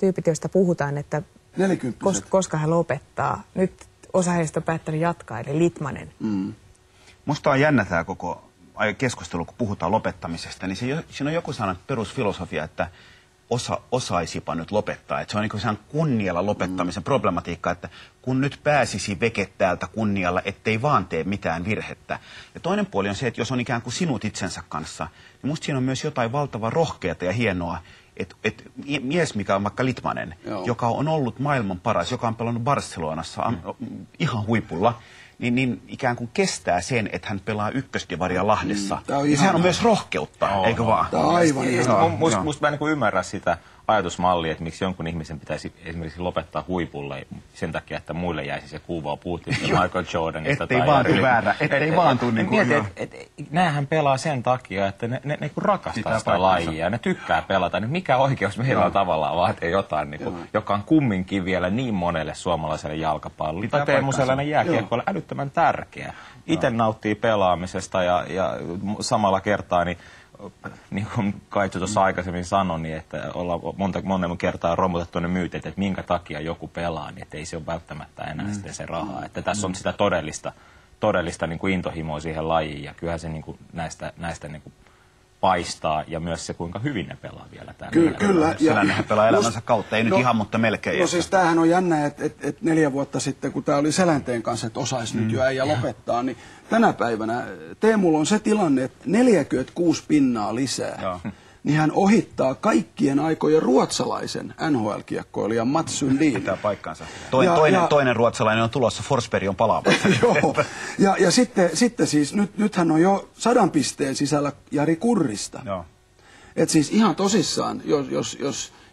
tyypit, joista puhutaan, että koska he lopettaa. Nyt osa heistä on päättänyt jatkaa, eli Litmanen. Musta on jännä tämä koko keskustelu, kun puhutaan lopettamisesta, niin siinä on joku sellainen perusfilosofia, että osaisipa nyt lopettaa. Että se on niin kuin kunnialla lopettamisen problematiikka, että kun nyt pääsisi veke täältä kunnialla, ettei vaan tee mitään virhettä. Ja toinen puoli on se, että jos on ikään kuin sinut itsensä kanssa, niin musta siinä on myös jotain valtavan rohkeata ja hienoa, että mies, mikä on vaikka Litmanen, joka on ollut maailman paras, joka on pelannut Barcelonassa ihan huipulla, niin ikään kuin kestää sen, että hän pelaa ykkösdivaria Lahdessa. Ja sehän on myös rohkeutta, eikö vaan? Tämä on aivan ihan. Musta mä en ymmärrä sitä ajatusmallia, että miksi jonkun ihmisen pitäisi esimerkiksi lopettaa huipulle sen takia, että muille jäisi se kuva Putin ja Michael Jordanista. Ettei vaan tule väärä, ettei vaan tule niin kuin... Näähän pelaa sen takia, että ne rakastaa sitä lajia, ne tykkää pelata. Niin mikä oikeus meillä on tavallaan vaatia jotain, niin kuin, joka on kumminkin vielä niin monelle suomalaiselle jalkapallolle. Tai Teemu sellainen jääkiekko älyttömän tärkeä. Itse nauttii pelaamisesta ja samalla kertaa niin kuin Kaitsu tuossa aikaisemmin sanoi, niin että ollaan monen kertaa romutettu ne myytit, että minkä takia joku pelaa, niin että ei se ole välttämättä enää sitten se rahaa. Että tässä on sitä todellista niin kuin intohimoa siihen lajiin, ja kyllähän se niin kuin näistä niin kuin paistaa, ja myös se, kuinka hyvin ne pelaa vielä täällä. Kyllä. Selännehän pelaa elämänsä kautta, ei nyt ihan, mutta melkein. No siis tämähän on jännä, että 4 vuotta sitten, kun tämä oli Selänteen kanssa, että osaisi nyt jo äijä lopettaa, niin tänä päivänä Teemulla on se tilanne, että 46 pinnaa lisää. Niin hän ohittaa kaikkien aikojen ruotsalaisen NHL-kiekkoilijan Mats Sundin. Pitää paikkansa. Toinen ruotsalainen on tulossa, Forsberg on palaamassa. Joo, ja sitten siis, nythän on jo 100 pisteen sisällä Jari Kurrista. Joo. Et siis ihan tosissaan,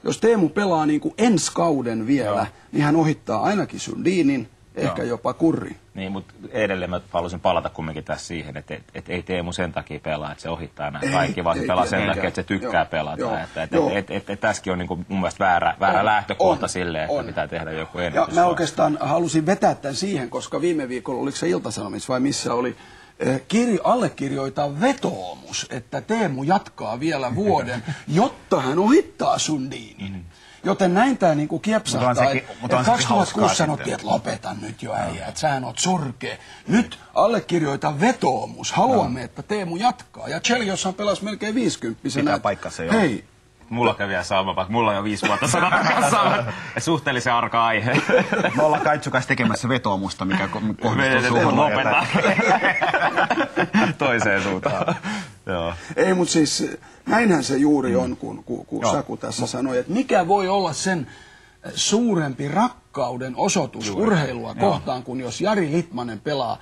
jos Teemu pelaa niin kuin ensi kauden vielä, niin hän ohittaa ainakin Sundinin, ehkä jopa Kurri. Niin, mutta edelleen mä haluaisin palata kumminkin tässä siihen, että ei Teemu sen takia pelaa, että se ohittaa nämä kaikki, vaan se pelaa sen takia, että se tykkää pelata. Että tässäkin on niin kuin mun mielestä väärä lähtökohta sille, että pitää tehdä joku ennätys. Ja mä oikeastaan halusin vetää tämän siihen, koska viime viikolla, oliko se Ilta-Sanomissa vai missä oli, allekirjoittaa vetoomus, että Teemu jatkaa vielä vuoden, jotta hän ohittaa Sundinin. Joten näin tämä niinku kiepsahtaa, että 2006 sanottiin, että lopeta nyt jo äijä, että sähän oot surkea. Nyt allekirjoita vetoomus, haluamme, että Teemu jatkaa. Ja Chelsea pelasi melkein 50-vuotiaana. Pitää paikkansa jo. Hei. Mulla kävi vielä sama, vaikka mulla on jo 5 vuotta sanata suhteellisen arka aihe. Me ollaan Kaitsu kanssa tekemässä vetoomusta, mikä kohdistuu suhun. Lopeta. Toiseen suuntaan. Joo. Ei, mutta siis näinhän se juuri on, kun Saku tässä sanoi, että mikä voi olla sen suurempi rakkauden osoitus urheilua kohtaan, kun jos Jari Litmanen pelaa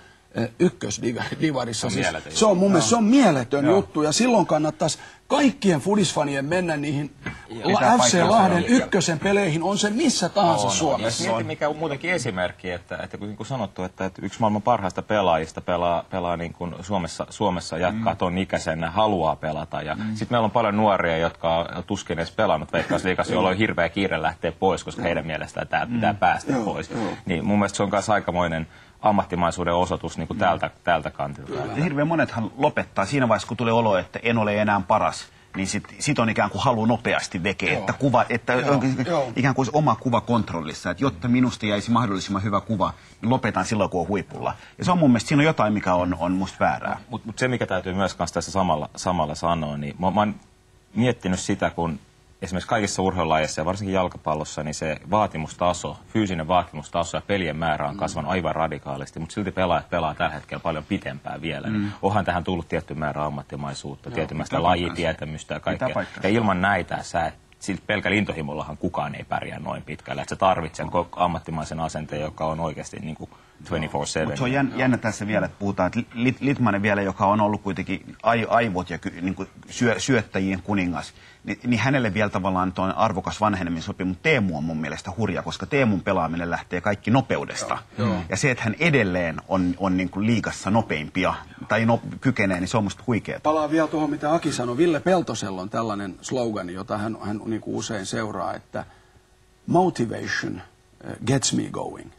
ykkösdivarissa. Siis se on mun mielestä mieletön juttu, ja silloin kannattaisi kaikkien fudisfanien mennä niihin FC Lahden ykkösen peleihin, on se missä tahansa Suomessa. Mieti, mikä on muutenkin esimerkki, että niin kuin sanottu, että yksi maailman parhaista pelaajista pelaa niin kuin Suomessa jatkaa ton ikäisenä, haluaa pelata. Ja sitten meillä on paljon nuoria, jotka on tuskin edes pelannut Veikkausliigassa, jolloin on hirveä kiire lähteä pois, koska heidän mielestään tämä pitää päästä pois. Niin mun mielestä se on myös aikamoinen ammattimaisuuden osoitus niin kuin tältä kantilta. Hirveän monethan lopettaa siinä vaiheessa, kun tulee olo, että en ole enää paras, niin sit on ikään kuin halu nopeasti vekeä, että ikään kuin oma kuva kontrollissa, että jotta minusta jäisi mahdollisimman hyvä kuva, niin lopetan silloin, kun on huipulla. Ja se on mun mielestä, siinä on jotain, mikä on musta väärää. Mutta se, mikä täytyy myös tässä samalla sanoa, niin mä oon miettinyt sitä, kun esimerkiksi kaikissa urheilulajeissa ja varsinkin jalkapallossa, niin se vaatimustaso, fyysinen vaatimustaso ja pelien määrä on kasvanut aivan radikaalisti, mutta silti pelaajat pelaa tällä hetkellä paljon pitempään vielä. Onhan tähän tullut tietty määrä ammattimaisuutta, tietymästä lajitietämystä ja kaikkea. Ja ilman näitä silti pelkällä intohimollahan kukaan ei pärjää noin pitkälle. Että sä tarvitset ammattimaisen asenteen, joka on oikeasti niin kuin 24/7. Mutta se on jännä tässä vielä, että puhutaan, että Litmanen vielä, joka on ollut kuitenkin aivot ja niin kuin syöttäjien kuningas, niin hänelle vielä tavallaan tuon arvokas vanheneminen sopii, mutta Teemu on mun mielestä hurja, koska Teemun pelaaminen lähtee kaikki nopeudesta. Ja se, että hän edelleen on niin kuin liigassa nopeimpia tai kykenee, niin se on musta huikeaa. Palaan vielä tuohon, mitä Aki sanoi. Ville Peltosella on tällainen slogani, jota hän niin kuin usein seuraa, että motivation gets me going.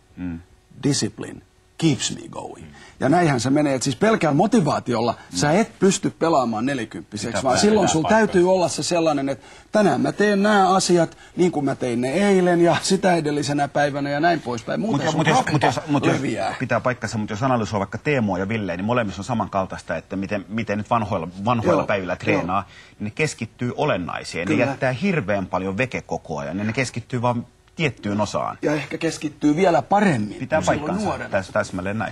Discipline keeps me going. Ja näinhän se menee, että siis pelkällä motivaatiolla sä et pysty pelaamaan 40-vuotiaaksi, vaan silloin sulla täytyy olla se sellainen, että tänään mä teen nämä asiat niin kuin mä tein ne eilen ja sitä edellisenä päivänä ja näin poispäin. Muuten sun kroppa leviää. Pitää paikkansa, mutta jos analysoi vaikka Teemua ja Ville, niin molemmissa on samankaltaista, että miten nyt vanhoilla päivillä treenaa, niin ne keskittyy olennaiseen. Kyllä. Ne jättää hirveän paljon veke koko ajan, niin ne keskittyy vaan tiettyyn osaan. Ja ehkä keskittyy vielä paremmin. Pitää paikkansa, täsmälleen näin.